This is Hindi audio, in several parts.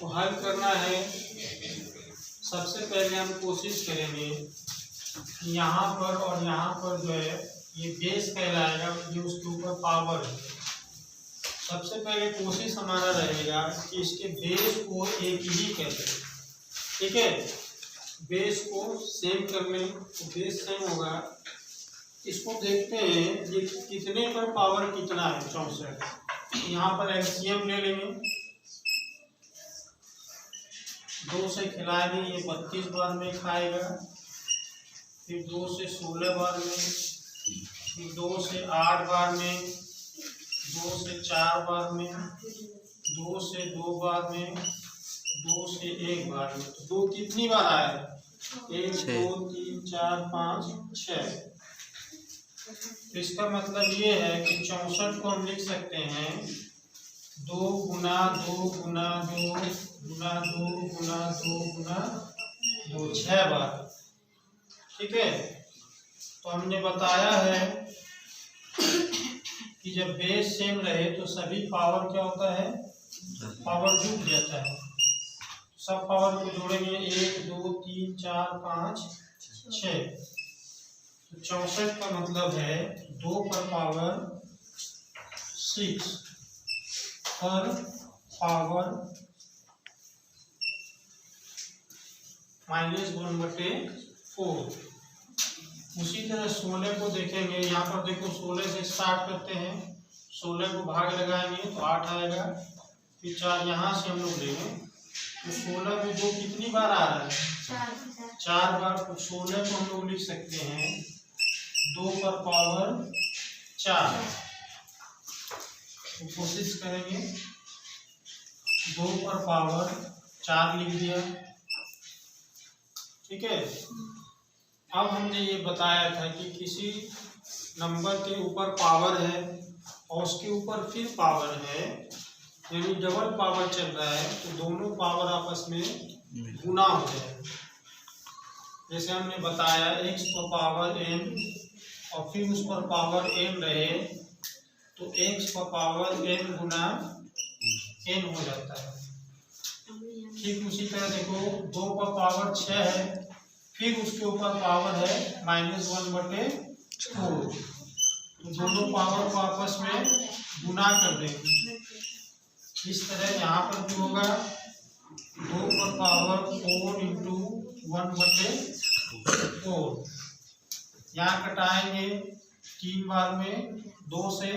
तो हल करना है। सबसे पहले हम कोशिश करेंगे यहाँ पर और यहाँ पर जो है ये बेस कहलाएगा, ये उसके ऊपर पावर है। सबसे पहले कोशिश हमारा रहेगा कि इसके बेस को एक ही कर दें, ठीक है। बेस को सेम कर लें तो बेस सेम होगा। इसको देखते हैं ये कितने पर पावर कितना है, 64। यहाँ पर एलसीएम ले लेंगे, 2 से खिलाएंगे, ये 32 बार में खाएगा, फिर 2 से 16 बार में, फिर 2 से 8 बार में, 2 से 4 बार में, 2 से 2 बार में, 2 से 1 बार में। तो 2 कितनी बार आया? 1 2 3 4 5 6। तो इसका मतलब ये है कि 64 को हम लिख सकते हैं 2 गुना 2 गुना 2 गुना 2 गुना 2 गुना 2, 6 बार, ठीक है। तो हमने बताया है कि जब बेस सेम रहे तो सभी पावर क्या होता है, पावर जुड़ जाता है। सब पावर को जोड़ेंगे 1 2 3 4 5 6। तो 64 का मतलब है 2 पर पावर 6 पर पावर -1/4। उसी तरह 16 को देखेंगे, यहाँ पर देखो 16 से स्टार्ट करते हैं, 16 को भाग लगाएंगे तो 8 आएगा, फिर 4 यहाँ से हम लोग लेंगे तो 16 में 2 कितनी बार आ रहा है, 4 बार। तो 16 को हम लोग लिख सकते हैं 2 पर पावर 4। तो कोशिश करेंगे 2 पर पावर 4 लिख दिया, ठीक है। अब हमने ये बताया था कि किसी नंबर के ऊपर पावर है और उसके ऊपर फिर पावर है, यानी डबल पावर चल रहा है, तो दोनों पावर आपस में गुना हो जाए। जैसे हमने बताया x पर पावर n और फिर उस पर पावर n रहे तो x पर पावर n गुना n हो जाता है। ठीक उसी तरह देखो 2 पर पावर 6 है, फिर उसके ऊपर पावर है -1/4, तो दोनों पावर को आपस में गुना कर देंगे। इस तरह यहाँ पर भी होगा 2 पर पावर 4 × 1/4। यहाँ कटाएंगे 3 बार में, 2 से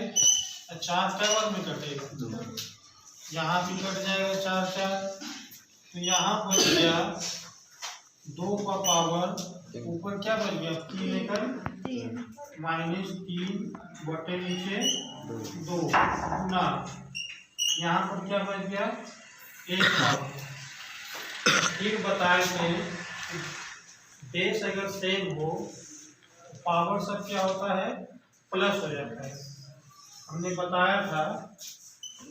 4 कै बार में कटेगा, यहाँ भी कट जाएगा 4 4। तो यहाँ बच गया 2 का पावर ऊपर क्या बच गया 3 लेकर -3/2 गुना, यहाँ पर क्या बच गया 1 पावर। फिर बताए थे बेस अगर सेम हो तो पावर सब क्या होता है, प्लस हो जाता है। हमने बताया था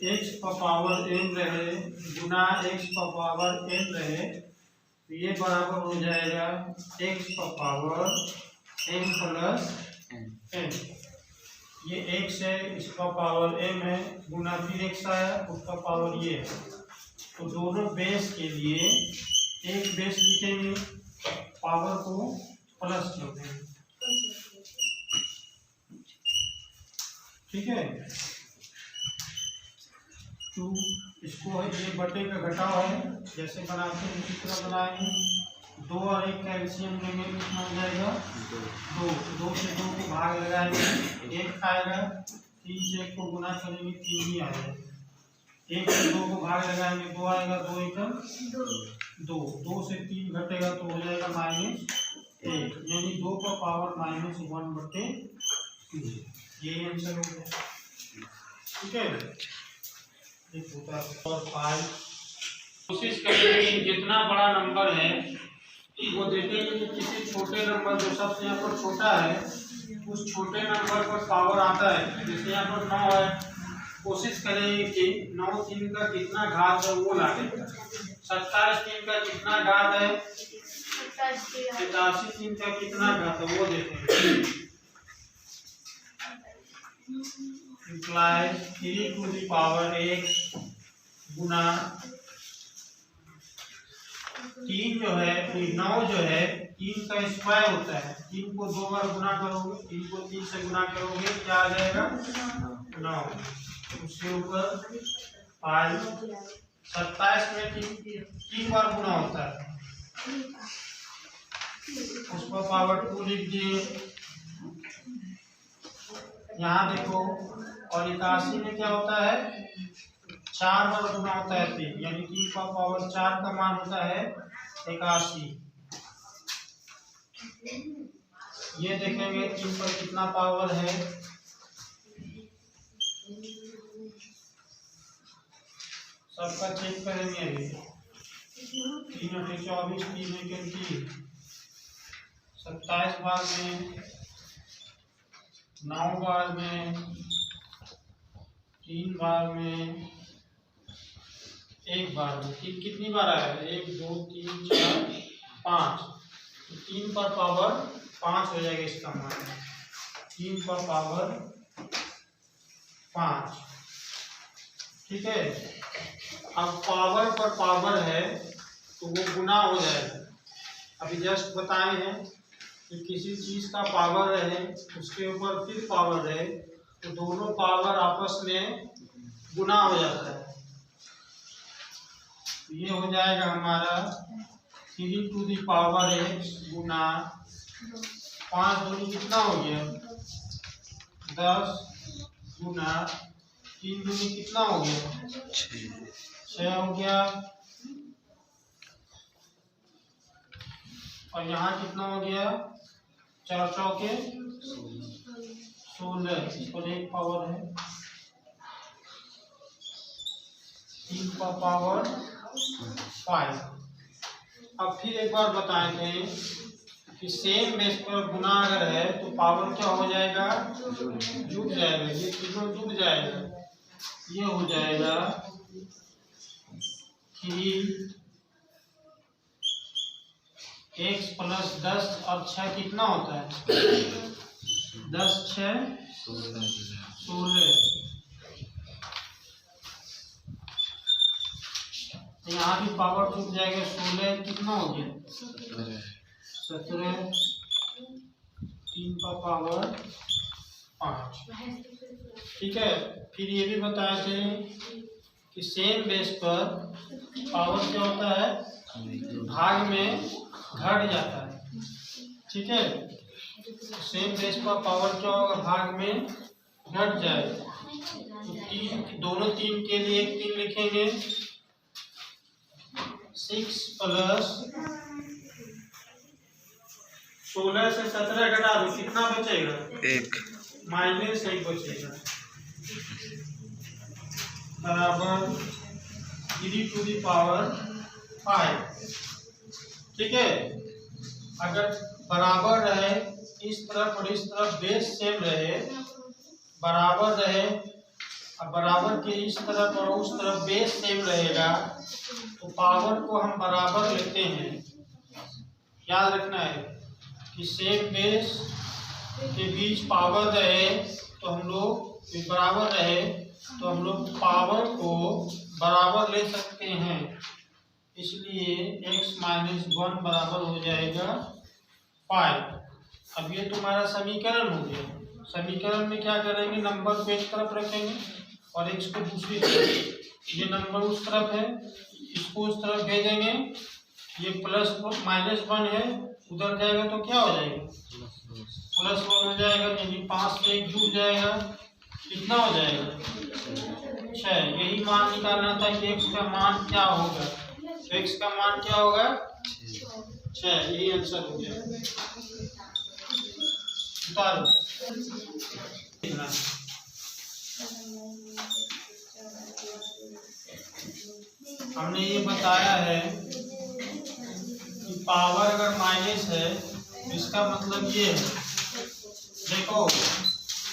x पर पावर n रहे गुना x पर पावर n रहे तो ये बराबर हो जाएगा x पर पावर n प्लस n। ये x है, इसका पावर m है, गुना फिर x आया, उसका पावर ये है। तो दोनों बेस के लिए एक बेस लिखेंगे, पावर को प्लस कर देंगे, ठीक है। 2 इसको ये बटे का घटाव है, जैसे बनाते हैं उसी तरह बनाएंगे। 2 और 1 का एलसीएम लेंगे, कितना हो जाएगा 2। 2 से 2 को भाग लगाएंगे, 1 आएगा, 3 से 1 को गुना करेंगे 3 ही आएगा, 1 से 2 को भाग लगाएंगे 2 आएगा, 2 एकम 2, 2 से 3 घटेगा तो हो जाएगा -1, यानी 2 का पावर -1/2। यही आंसर हो गया, ठीक है। और 5 कोशिश करेंगे कि जितना बड़ा नंबर है वो देखेंगे कि किसी छोटे नंबर जो सबसे यहाँ पर छोटा है उस छोटे नंबर पर पावर आता है। जैसे यहाँ पर 9 है, कोशिश करेंगे कि 9 3 का कितना घात है वो ला देगा। 27 3 का कितना घात है, 87 3 का कितना घात है वो देखेंगे। implies 3 to the power x गुना 3 जो है 9 जो है 3 का स्क्वायर होता है। 3 को 2 बार गुना करोगे, 3 को 3 से गुना करोगे, क्या आ जाएगा 9। उसके ऊपर 5, 27 में 3 बार गुना होता है, उस पर पावर 2 लिख दिए। यहाँ देखो, और 81 में क्या होता है 4 बार गुना होता है 3, यानी 3 का पावर 4 का मान होता है 81। ये देखेंगे 3 पर कितना पावर है, सबका चेक करेंगे अभी। 3 × 24, 3 × 29, 27 बार में, 9 बार में, 3 बार में, 1 बार में। 3 कितनी बार आया है 1 2 3 4 5, तो 3 पर पावर 5 हो जाएगा इसका मान। 3 पर पावर 5, ठीक है। अब पावर पर पावर है तो वो गुना हो जाएगा। अभी जस्ट बताए हैं कि किसी चीज का पावर रहे, उसके ऊपर फिर पावर रहे, तो दोनों पावर आपस में गुना हो जाता है। ये हो जाएगा हमारा 3⁴ गुना 5 दूनी कितना हो गया 10 गुना 3 दूनी कितना हो गया 6 हो गया। और यहाँ कितना हो गया 4 चौके 16, इस पर 1 पावर है, 3 का पावर 5। अब फिर एक बार बताए थे कि सेम बेस पर गुना अगर है तो पावर क्या हो जाएगा जुड़ जाएगा, ये तीनों जुड़ जाएगा। ये हो जाएगा 3x + 10 और 6 कितना होता है 10 6 16। यहाँ भी पावर जुड़ जाएगा, 16 कितना हो गया 17, 3 का पावर 5, ठीक है। फिर ये भी बताए थे कि सेम बेस पर पावर क्या होता है भाग में घट जाता है, ठीक है। सेम बेस पर पावर क्या होगा भाग में घट जाएगा। तो 3 दोनों 3 के लिए एक 3 लिखेंगे, 6 + 16 से 17 घटा दो, कितना बचेगा 1 -1 बचेगा, बराबर 3⁵, ठीक है। अगर बराबर रहे इस तरफ और इस तरफ बेस सेम रहे, बराबर रहे, अब बराबर के इस तरफ और उस तरफ बेस सेम रहेगा तो पावर को हम बराबर लेते हैं। याद रखना है कि सेम बेस के बीच पावर रहे तो हम लोग बराबर रहे तो हम लोग पावर को बराबर ले सकते हैं। इसलिए x - 1 बराबर हो जाएगा 5। अब ये तुम्हारा समीकरण हो गया। समीकरण में क्या करेंगे नंबर को एक तरफ रखेंगे और x को दूसरी तरफ। ये नंबर उस तरफ है, इसको उस तरफ भेजेंगे, ये +-1 है, उधर जाएगा तो क्या हो जाएगा +1 हो जाएगा, यानी 5 से 1 जुड़ जाएगा, कितना हो जाएगा 6। यही मान निकालना था कि x का मान क्या होगा, तो x का मान क्या होगा 6, यही आंसर हो गया। उतारो हमने ये बताया है कि पावर अगर माइनस है तो इसका मतलब ये है, देखो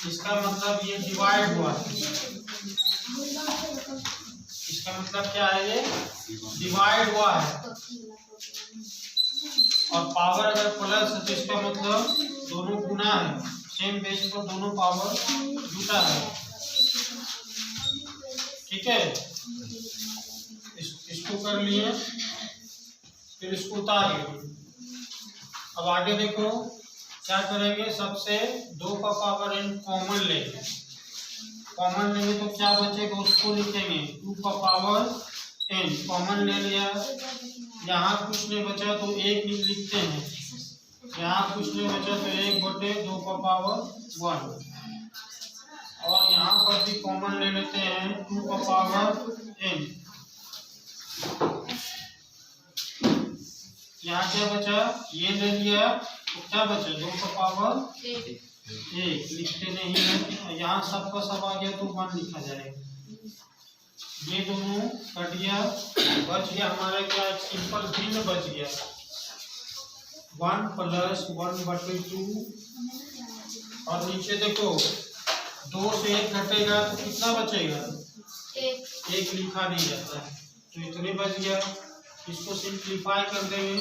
इसका मतलब ये डिवाइड हुआ है, इसका मतलब क्या है ये डिवाइड हुआ है। और पावर अगर प्लस है तो इसका मतलब दोनों गुना है, सेम बेस पर दोनों पावर जुटा है, ठीक है। इसको कर लिए। फिर इसको उतार लेंगे। अब आगे देखो क्या करेंगे, सबसे 2 का पावर n कॉमन लेंगे। कॉमन लेंगे तो क्या बचेगा उसको लिखेंगे 2 का पावर n। कॉमन ले लिया, यहाँ कुछ नहीं बचा तो 1 लिखते हैं, यहाँ कुछ नहीं बचा तो 1/2 का पावर 1। और यहाँ पर भी कॉमन ले लेते हैं 2 का पावर n। यहाँ क्या बचा, ये ले लिया तो क्या बचा 2 का पावर 1 लिखते नहीं है। यहाँ सब का सब आ गया तो 1 लिखा जाएगा। ये दोनों कट गया, बच गया हमारा क्या सिंपल भिन्न बच गया 1 + 1/2। और नीचे देखो 2 से 1 घटेगा तो कितना बचेगा 1 लिखा नहीं जाता है तो इतने बच गया। इसको सिंप्लीफाई कर देंगे,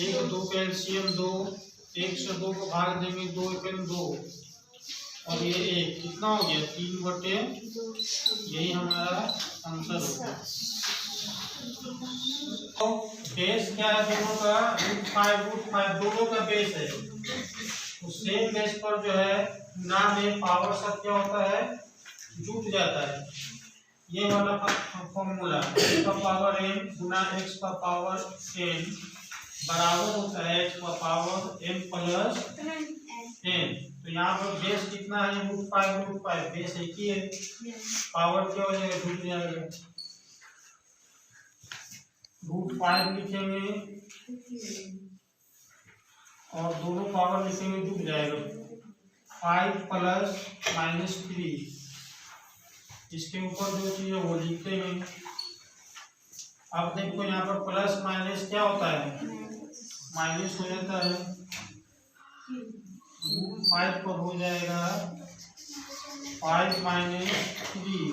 1 2 का एलसीएम 2, 1 से 2 को भाग देंगे 2 × 2 और ये 1 कितना हो गया 3/2। यही हमारा आंसर होगा। तो बेस क्या है दोनों का √5 दोनों का बेस है। तो सेम बेस पर जो है ना में पावर सब क्या होता है जुट जाता है। ये वाला फॉर्मूला x का पावर n गुना x का पावर n बराबर होता है x का पावर m + n। तो यहाँ पर बेस कितना है √5 बेस एक ही है, पावर क्या हो जाएगा जुट जाएगा √5 लिखेंगे और दोनों पावर लिखेंगे जुट जाएगा 5 + -3। इसके ऊपर जो चीज है वो लिखते हैं। अब देखो यहाँ पर प्लस माइनस क्या होता है माइनस हो जाता है, 5 पर हो जाएगा 5 - 3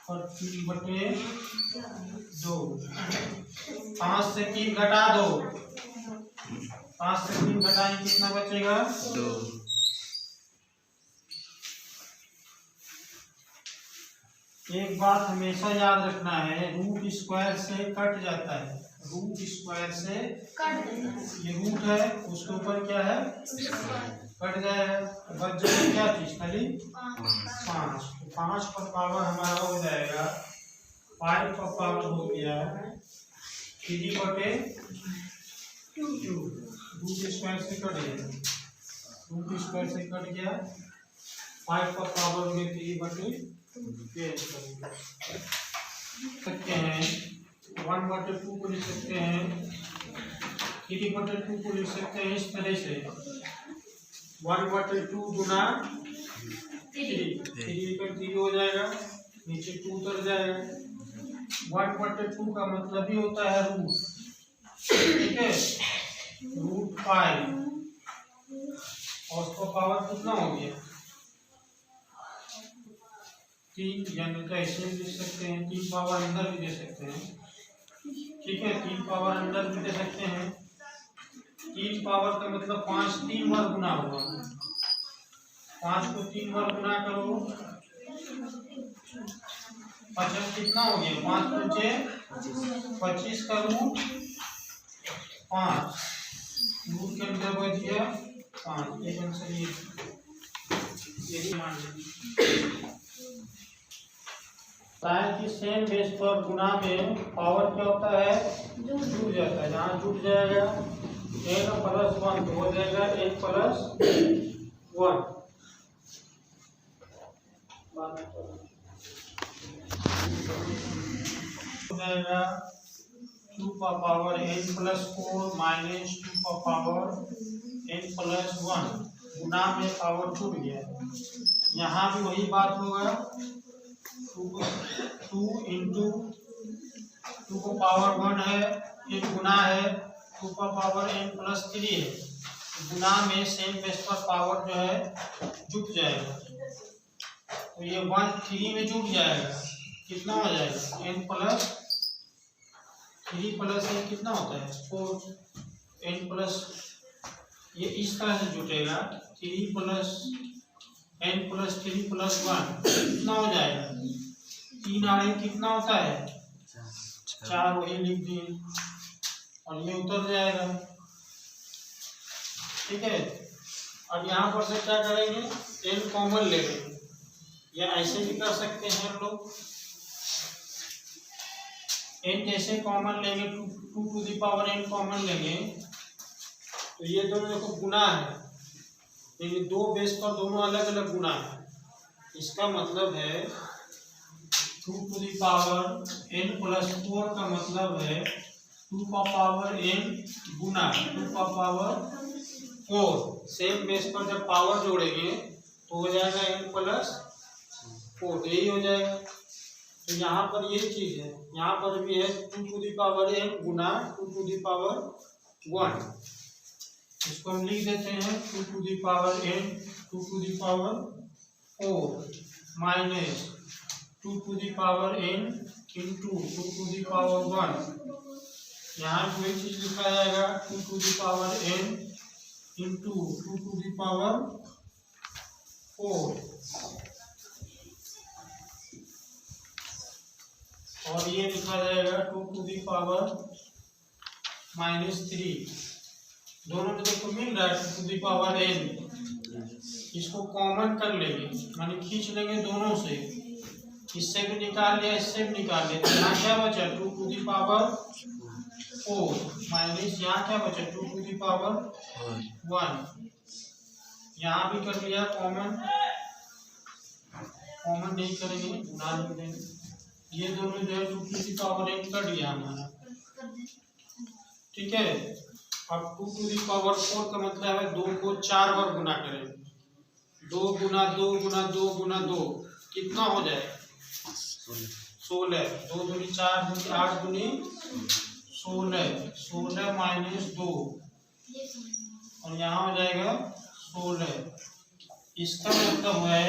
और 3/2। 5 से 3 घटा दो, 5 से 3 घटाएं कितना बचेगा 2। एक बात हमेशा याद रखना है √² से कट जाता है, √² से ये रूट है उसके ऊपर क्या है कट जाएगा, बच जाएगा क्या चीज खाली 5। तो 5 का पावर हमारा हो जाएगा 5 का पावर हो गया 3/2। √² से कट गया, √² से कट गया 5 का पावर हो गया 3/2 सकते हैं। 1/2 को लिख सकते हैं, 3/2 को लिख सकते हैं इस तरह से 1/2 गुना 3 हो जाएगा, नीचे 2 उतर जाएगा। 1/2 का मतलब ही होता है रूट, ठीक है √5 और उसका पावर कितना हो गया 3, यानी तो ऐसे भी दे सकते हैं 3 पावर अंदर भी दे सकते हैं, ठीक है 3 पावर अंदर भी दे सकते हैं। 3 पावर का मतलब 5 3 बार गुना होगा, 5 को 3 बार गुना करो 50 कितना हो गया 5 × 5 25 का √5 रूट के अंदर बच गया 5। एक आंसर यही मान लीजिए कि सेम बेस पर गुना में पावर क्या होता है जुट जाता है। जहाँ जुट जाएगा n + 1 हो जाएगा n + 1 हो जाएगा 2 का पावर n + 4 - 2 का पावर n + 1। गुना में पावर जुट गया, यहाँ भी वही बात होगा 2 × 2 को पावर 1 है, फिर गुना है 2 का पावर n + 3 है। गुना में सेम बेस पर पावर जो है जुट जाएगा, तो ये 1 3 में जुट जाएगा, कितना हो जाएगा n + 3 + 1 कितना होता है 4। n+ ये इस तरह से जुटेगा 3 + n + 3 + 1 कितना हो जाएगा 3 और 1 कितना होता है 4, वही लिख दिए और ये उतर जाएगा। ठीक है, अब यहाँ पर से क्या करेंगे, n कॉमन ले लेंगे, या ऐसे भी कर सकते हैं हम लोग। n जैसे कॉमन लेंगे, 2 to the power n common लेंगे, तो ये दोनों देखो गुना है, ये दो बेस पर दोनों अलग अलग गुना है। इसका मतलब है 2 to the power n plus 4 का मतलब है 2 का पावर n गुना 2 का पावर 4। सेम बेस पर जब पावर जोड़ेंगे तो हो जाएगा n प्लस 4, यही हो जाएगा। तो यहाँ पर ये चीज है, यहाँ पर भी है 2 टू दी पावर n गुना 2 टू दी पावर 1। इसको हम लिख देते हैं 2 to the power n 2 to the power 4 minus 2 to the power n into 2 to the power 1। यहाँ कोई चीज लिखा जाएगा 2 to the power n into 2 to the power 4, और ये लिखा जाएगा 2 टू दी पावर -3। दोनों में देखो मिल रहा है 2 टू दी पावर n। इसको कॉमन कर लेंगे, माने खींच लेंगे दोनों से, इससे भी निकाल लिया, इससे भी निकाल लिया, तो यहाँ क्या बचा 2 टू दी पावर 4 माइनस यहाँ क्या बचा 2 टू दी पावर 1। यहाँ भी कर लिया कॉमन, कॉमन नहीं करेंगे गुना लिख देंगे। ये दोनों जो है 2 टू दी पावर n कर लिया हमारा। ठीक है, अब 2 टू दी पावर 4 का मतलब है 2 को 4 बार गुना करेंगे, 2 गुना 2 गुना 2 गुना 2 कितना हो जाएगा 16। 2 दूनी 4 दूनी 8 दूनी 16, 16 माइनस 2, और यहाँ हो जाएगा 16। इसका मतलब है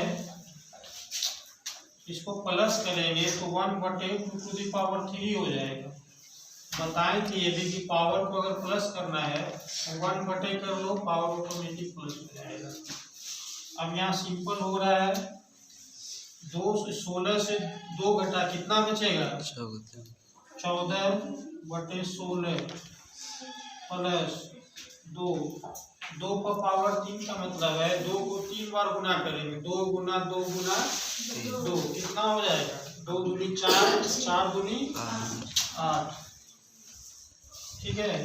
इसको प्लस करेंगे तो 1/2 टू दी पावर 3 हो जाएगा। बताएं कि यदि की पावर को अगर प्लस करना है तो 1/2 कर लो, पावर ऑटोमेटिक प्लस हो जाएगा। अब यहाँ सिंपल हो रहा है, 16 से 2 घटा कितना बचेगा 14/16 प्लस 2। 2 पर पावर 3 का मतलब है 2 को 3 बार गुना करेंगे, 2 गुना 2 गुना 2 कितना हो जाएगा 2 दूनी 4, 4 दूनी 8। ठीक है,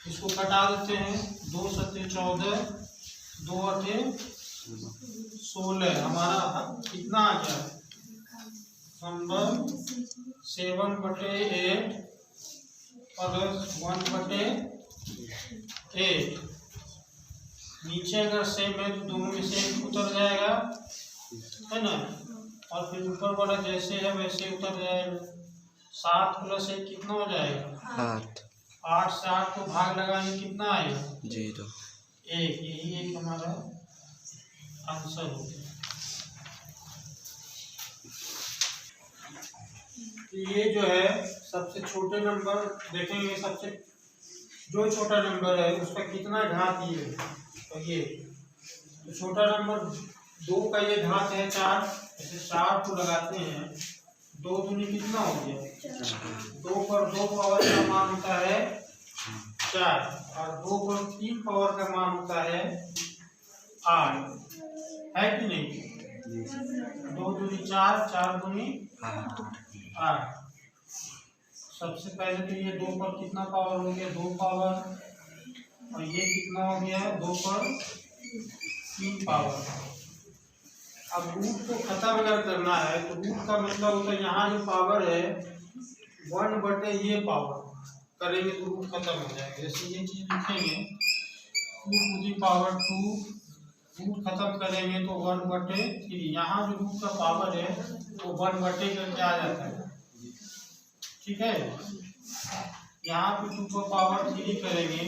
इसको कटा देते हैं, 2 सत्ते 14, 2 अठे 16, हमारा कितना आ गया नंबर 7/8 प्लस 1/8। नीचे अगर सेम है तो दोनों में सेम उतर जाएगा, है ना, और फिर ऊपर वाला जैसे है वैसे उतर जाएगा। 7 प्लस 1 कितना हो जाएगा 8। 8 से 8 को भाग लगाएंगे कितना आएगा 0। 1। यही एक हमारा आंसर हो गया। ये जो है सबसे छोटे नंबर देखेंगे, सबसे जो छोटा नंबर है उसका कितना घात ये है, तो ये तो छोटा नंबर 2 का ये घात है 4, ऐसे 4 को लगाते हैं, 2 दूनी कितना हो गया 2 पर 2 पावर का मान होता है 4, और 2 पर 3 पावर का मान होता है 8, है कि नहीं। 2 दूनी 4, 4 दूनी 8। सबसे पहले तो ये 2 पर कितना पावर हो गया 2 पावर, और ये कितना हो गया 2 पर 3 पावर। अब रूट को खत्म अगर करना है तो रूट का मतलब होता है यहाँ जो पावर है 1/, ये पावर करेंगे तो रूट खत्म हो जाएगा। जैसे ये चीज लिखेंगे 2 टू दी पावर 2, रूट खत्म करेंगे तो 1/3। यहाँ जो रूट का पावर है वो 1/, करके आ जाता है। ठीक है, यहाँ पे 2 को पावर 3 करेंगे,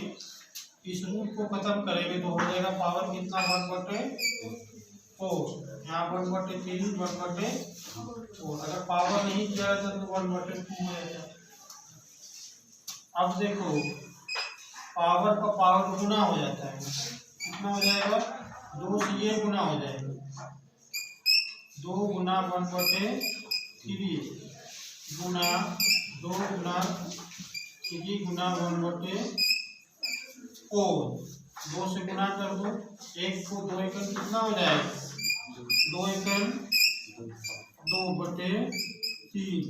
इस रूट को खत्म करेंगे तो हो जाएगा पावर कितना 1/4। यहाँ 1/3 1/4, अगर पावर नहीं किया जाता तो 1/2 हो जाता। अब देखो पावर का पावर गुना हो जाता है, कितना हो जाएगा 2 से ये गुना हो जाएगा, 2 गुना 1/3 गुना 2 गुना 3 गुना 1/4 2 से गुना कर दो, 1 को 2 एकड़ कितना हो जाएगा 2 एकड़ 2/3,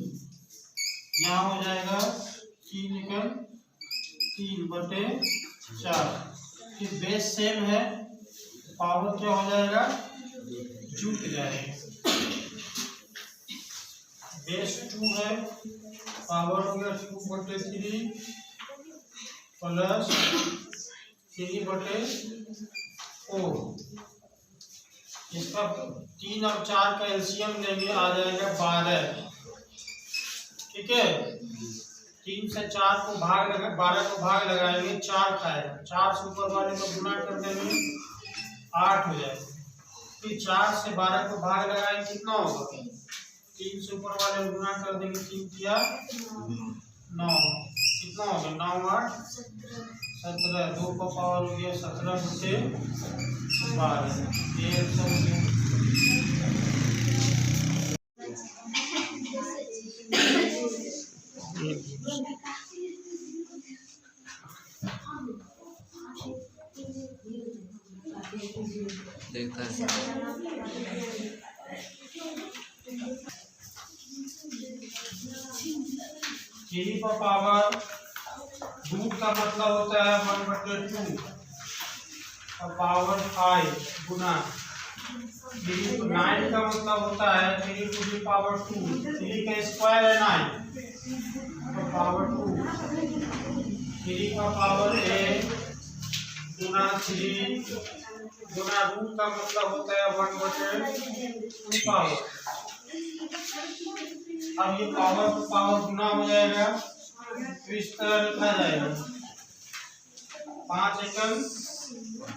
यहाँ हो जाएगा 3 एकड़ 3/4। फिर बेस सेम है, पावर क्या हो जाएगा जुट जाएगा। बेस 2 है, पावर हो गया 2/3 प्लस 3/4। इसका 3 और 4 का एलसीएम लेंगे, आ जाएगा 12। ठीक है, 3 से 4 को भाग लगा, 12 को भाग लगाएंगे, 4 खाएगा, 4 से ऊपर वाले को गुना करने में 8 हो जाएगा। फिर 4 से 12 को भाग लगाएंगे, कितना होगा 3 से ऊपर वाले गुना कर देंगे, 3 किया 9, कितना होगा 9 8 17, 2 का पावर हो गया 17 से 12, 1 हो गया। देखता है थ्री का पावर रूट का मतलब होता है 1/2 और पावर 5 गुना 9 का मतलब होता है 3 to the power 2, 3 का स्क्वायर है 9 तो पावर 2, 3 का पावर 1 गुना 3 गुना रूट का मतलब होता है 1/2 पावर। अब ये पावर को पावर गुना हो जाएगा, तो इस तरह लिखा जाएगा 5 एकड़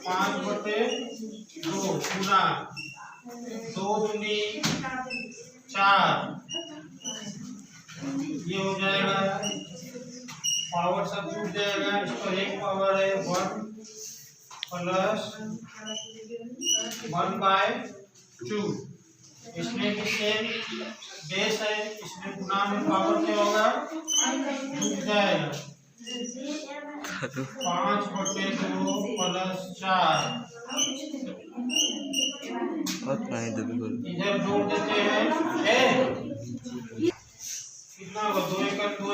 5/2 गुना 2 दूनी 4, ये हो जाएगा, पावर सब छूट जाएगा, इस पर एक पावर है 1 प्लस 1/2। इसमें भी सेम बेस है, इसमें गुना में पावर क्या होगा जुट जाएगा, 5/2 प्लस 4, इधर जोड़ देते हैं, कितना होगा 2 एकड़ 2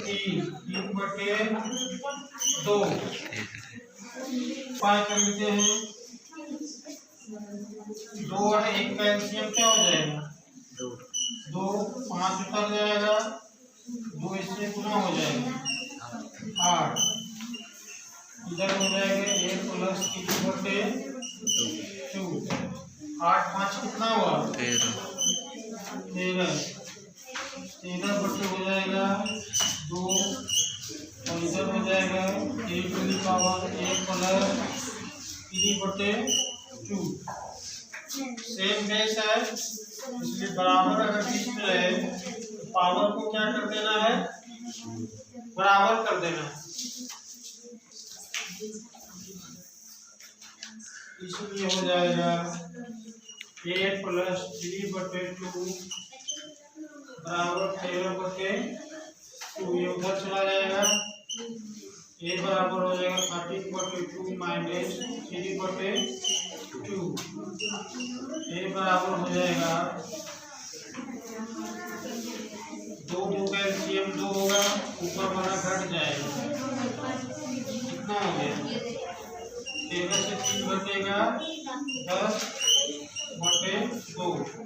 3/2 5 कर लेते हैं, 2 और 1 का एलसीएम क्या हो जाएगा 2, 5 उतर जाएगा, 2 इससे गुना हो जाएगा 8, इधर हो जाएगा 1 प्लस 3/2, 8 5 कितना हुआ 13, 13/2 हो जाएगा 2 और इधर हो जाएगा 1 to the power 1 plus 3/2। Same base है, इसलिए बराबर अगर बीच में रहे तो पावर को क्या कर देना है बराबर कर देना है, इसलिए हो जाएगा 1 प्लस 3/2 बराबर 13/2, ये उधर चला जाएगा, ये बराबर हो जाएगा 13/2 माइनस 3/2, ये बराबर हो जाएगा 2 का एलसीएम 2 होगा, ऊपर वाला घट जाएगा, कितना हो गया 13 से 3 घटेगा 10/2।